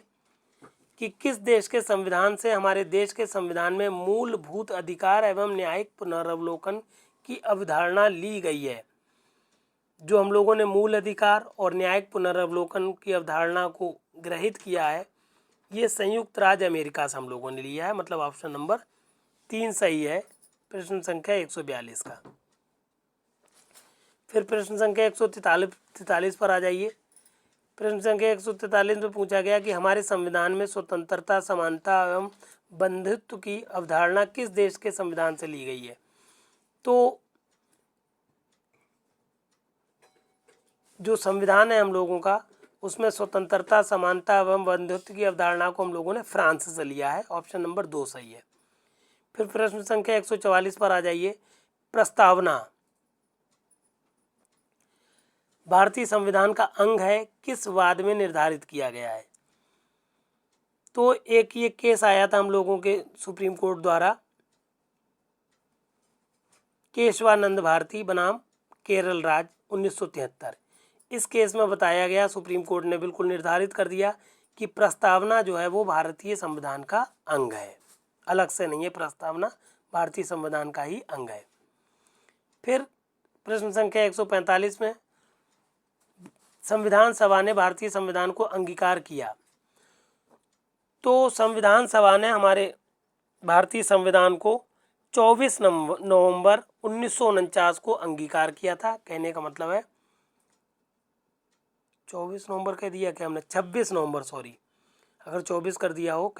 कि किस देश के संविधान से हमारे देश के संविधान में मूलभूत अधिकार एवं न्यायिक पुनरावलोकन की अवधारणा ली गई है? जो हम लोगों ने मूल अधिकार और न्यायिक पुनरावलोकन की अवधारणा को ग्रहित किया है, ये संयुक्त राज्य अमेरिका से हम लोगों ने लिया है। मतलब ऑप्शन नंबर 3 सही है प्रश्न संख्या 142 का। फिर प्रश्न संख्या 143 पर आ जाइए। प्रश्न संख्या 143 में पूछा गया कि हमारे संविधान में स्वतंत्रता, समानता एवं बंधुत्व की अवधारणा किस देश के संविधान से ली गई है? तो जो संविधान है हम लोगों का, उसमें स्वतंत्रता, समानता एवं बंधुत्व की अवधारणा को हम लोगों ने फ्रांस से लिया है। ऑप्शन नंबर 2 सही है। फिर प्रश्न संख्या 144 पर आ जाइए। प्रस्तावना भारतीय संविधान का अंग है, किस वाद में निर्धारित किया गया है? तो एक ये केस आया था हम लोगों के सुप्रीम कोर्ट द्वारा, केशवानंद भारती बनाम केरल राज्य 1973। इस केस में बताया गया, सुप्रीम कोर्ट ने बिल्कुल निर्धारित कर दिया कि प्रस्तावना जो है वो भारतीय संविधान का अंग है, अलग से नहीं है। प्रस्तावना भारतीय संविधान का ही अंग है। फिर प्रश्न संख्या 145 में संविधान सभा ने भारतीय संविधान को अंगीकार किया। तो संविधान सभा ने हमारे भारतीय संविधान को 24 नवंबर 1949 को अंगीकार किया था। कहने का मतलब है 24 नवंबर कह दिया क्या हमने? 26 नवंबर, सॉरी, अगर 24 कह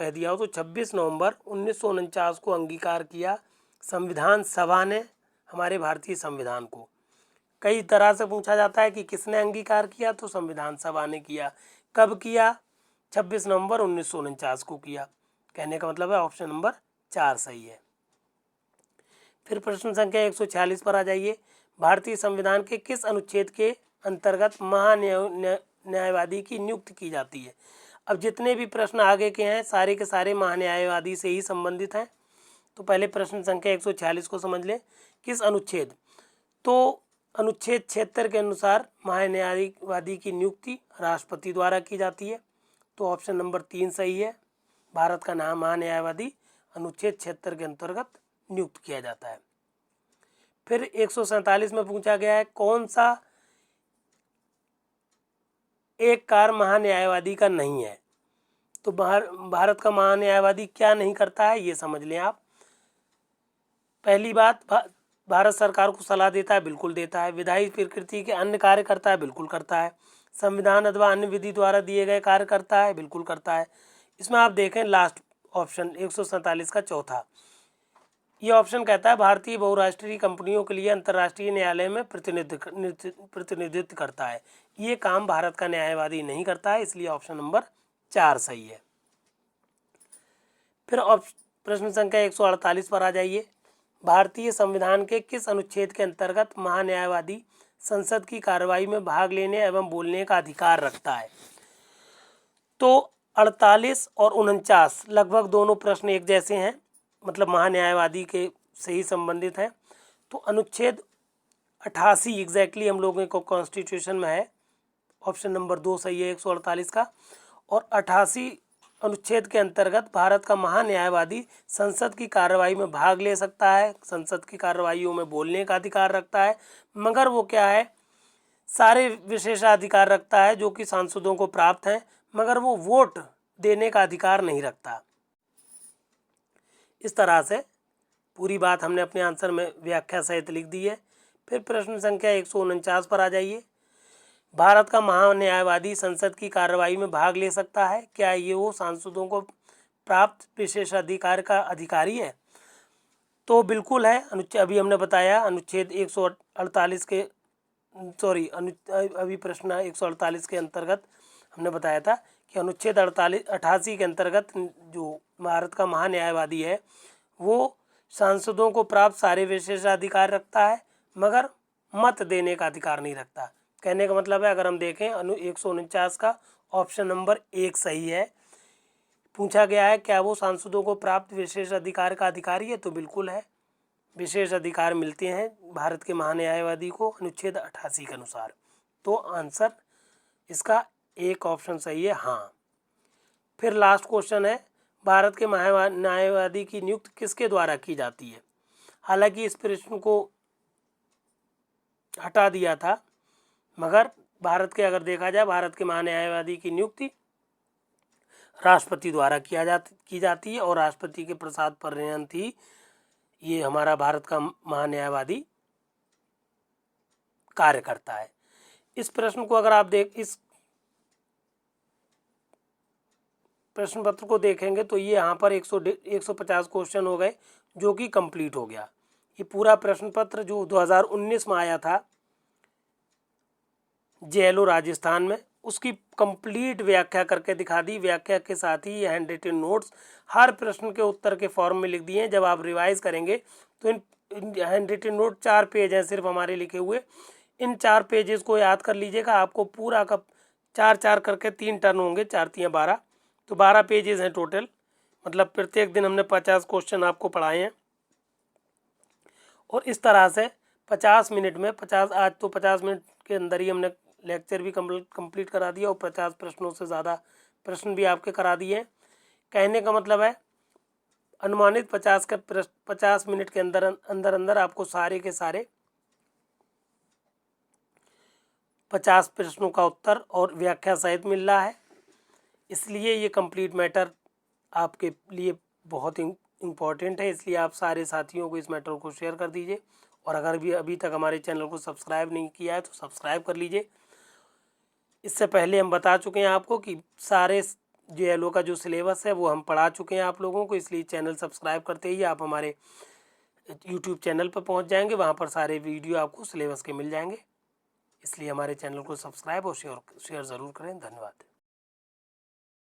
दिया हो तो 26 नवंबर 1949 को अंगीकार किया संविधान सभा ने हमारे भारतीय संविधान को। कई तरह से पूछा जाता है कि किसने अंगीकार किया, तो संविधान सभा ने किया। कब किया? 26 नवंबर 1949 को किया। कहने का मतलब है ऑप्शन नंबर 4 सही है। फिर प्रश्न संख्या 146 पर आ जाइए। भारतीय संविधान के किस अनुच्छेद के अंतर्गत महान्यायवादी की नियुक्ति की जाती है? अब जितने भी प्रश्न आगे के हैं सारे के सारे महान्यायवादी से ही संबंधित हैं। तो पहले प्रश्न संख्या 146 को समझ लें। किस अनुच्छेद? तो अनुच्छेद 76 के अनुसार महान्यायवादी की नियुक्ति राष्ट्रपति द्वारा की जाती है। तो ऑप्शन नंबर 3 सही है। भारत का नाम महान्यायवादी अनुच्छेद 76 के अंतर्गत नियुक्त किया जाता है। फिर 147 में पूछा गया है कौन सा एक कार्य महान्यायवादी का नहीं है। तो भारत का महान्यायवादी क्या नहीं करता है ये समझ लें आप। पहली बात, भारत सरकार को सलाह देता है, बिल्कुल देता है। विधायी प्रकृति के अन्य कार्य करता है, बिल्कुल करता है। संविधान अथवा अन्य विधि द्वारा दिए गए कार्य करता है, बिल्कुल करता है। इसमें आप देखें लास्ट ऑप्शन 147 का चौथा, ये ऑप्शन कहता है भारतीय बहुराष्ट्रीय कंपनियों के लिए अंतर्राष्ट्रीय न्यायालय में प्रतिनिधित्व करता है। ये काम भारत का न्यायवादी नहीं करता है, इसलिए ऑप्शन नंबर 4 सही है। फिर प्रश्न संख्या 148 पर आ जाइए। भारतीय संविधान के किस अनुच्छेद के अंतर्गत महान्यायवादी संसद की कार्रवाई में भाग लेने एवं बोलने का अधिकार रखता है? तो 48 और 49 लगभग दोनों प्रश्न एक जैसे हैं, मतलब महान्यायवादी के से ही संबंधित है। तो अनुच्छेद 88 एग्जैक्टली हम लोगों को कॉन्स्टिट्यूशन में है, ऑप्शन नंबर 2 सही है 148 का। और 88 अनुच्छेद के अंतर्गत भारत का महान्यायवादी संसद की कार्रवाई में भाग ले सकता है, संसद की कार्रवाइयों में बोलने का अधिकार रखता है, मगर वो क्या है, सारे विशेषाधिकार रखता है जो कि सांसदों को प्राप्त हैं, मगर वो वोट देने का अधिकार नहीं रखता। इस तरह से पूरी बात हमने अपने आंसर में व्याख्या सहित लिख दी है। फिर प्रश्न संख्या 149 पर आ जाइए। भारत का महान्यायवादी संसद की कार्रवाई में भाग ले सकता है, क्या ये वो सांसदों को प्राप्त विशेषाधिकार का अधिकारी है? तो बिल्कुल है। अभी हमने बताया अनुच्छेद 148 के अभी प्रश्न 148 के अंतर्गत हमने बताया था कि अनुच्छेद 88 के अंतर्गत जो भारत का महान्यायवादी है वो सांसदों को प्राप्त सारे विशेषाधिकार रखता है, मगर मत देने का अधिकार नहीं रखता। कहने का मतलब है, अगर हम देखें 149 का ऑप्शन नंबर 1 सही है। पूछा गया है क्या वो सांसदों को प्राप्त विशेष अधिकार का अधिकारी है, तो बिल्कुल है। विशेष अधिकार मिलते हैं भारत के महान्यायवादी को अनुच्छेद 88 के अनुसार। तो आंसर इसका एक ऑप्शन सही है, हाँ। फिर लास्ट क्वेश्चन है, भारत के महान्यायवादी की नियुक्ति किसके द्वारा की जाती है? हालांकि इस प्रश्न को हटा दिया था, मगर भारत के अगर देखा जाए भारत के महान्यायवादी की नियुक्ति राष्ट्रपति द्वारा की जाती है, और राष्ट्रपति के प्रसाद पर्यंत ही ये हमारा भारत का महान्यायवादी कार्य करता है। इस प्रश्न को अगर आप इस प्रश्न पत्र को देखेंगे तो ये यहाँ पर 150 क्वेश्चन हो गए, जो कि कंप्लीट हो गया। ये पूरा प्रश्न पत्र जो 2019 में आया था जेएलओ राजस्थान में, उसकी कंप्लीट व्याख्या करके दिखा दी। व्याख्या के साथ ही ये हैंड रिटन नोट्स हर प्रश्न के उत्तर के फॉर्म में लिख दिए हैं। जब आप रिवाइज करेंगे तो इन हैंड रिटन नोट 4 पेज हैं सिर्फ हमारे लिखे हुए। इन 4 पेजेस को याद कर लीजिएगा। आपको पूरा का 4 करके 3 टर्न होंगे, 4 3 12, तो 12 पेजेस हैं टोटल। मतलब प्रत्येक दिन हमने 50 क्वेश्चन आपको पढ़ाए हैं, और इस तरह से 50 मिनट में आज तो 50 मिनट के अंदर ही हमने लेक्चर भी कंप्लीट करा दिया, और 50 प्रश्नों से ज़्यादा प्रश्न भी आपके करा दिए। कहने का मतलब है अनुमानित 50 मिनट के अंदर आपको सारे के सारे 50 प्रश्नों का उत्तर और व्याख्या सहित मिल रहा है। इसलिए ये कंप्लीट मैटर आपके लिए बहुत इम्पोर्टेंट है, इसलिए आप सारे साथियों को इस मैटर को शेयर कर दीजिए। और अगर भी अभी तक हमारे चैनल को सब्सक्राइब नहीं किया है तो सब्सक्राइब कर लीजिए। इससे पहले हम बता चुके हैं आपको कि सारे जेएलओ का जो सिलेबस है वो हम पढ़ा चुके हैं आप लोगों को, इसलिए चैनल सब्सक्राइब करते ही आप हमारे यूट्यूब चैनल पर पहुंच जाएंगे। वहां पर सारे वीडियो आपको सिलेबस के मिल जाएंगे। इसलिए हमारे चैनल को सब्सक्राइब और शेयर ज़रूर करें। धन्यवाद।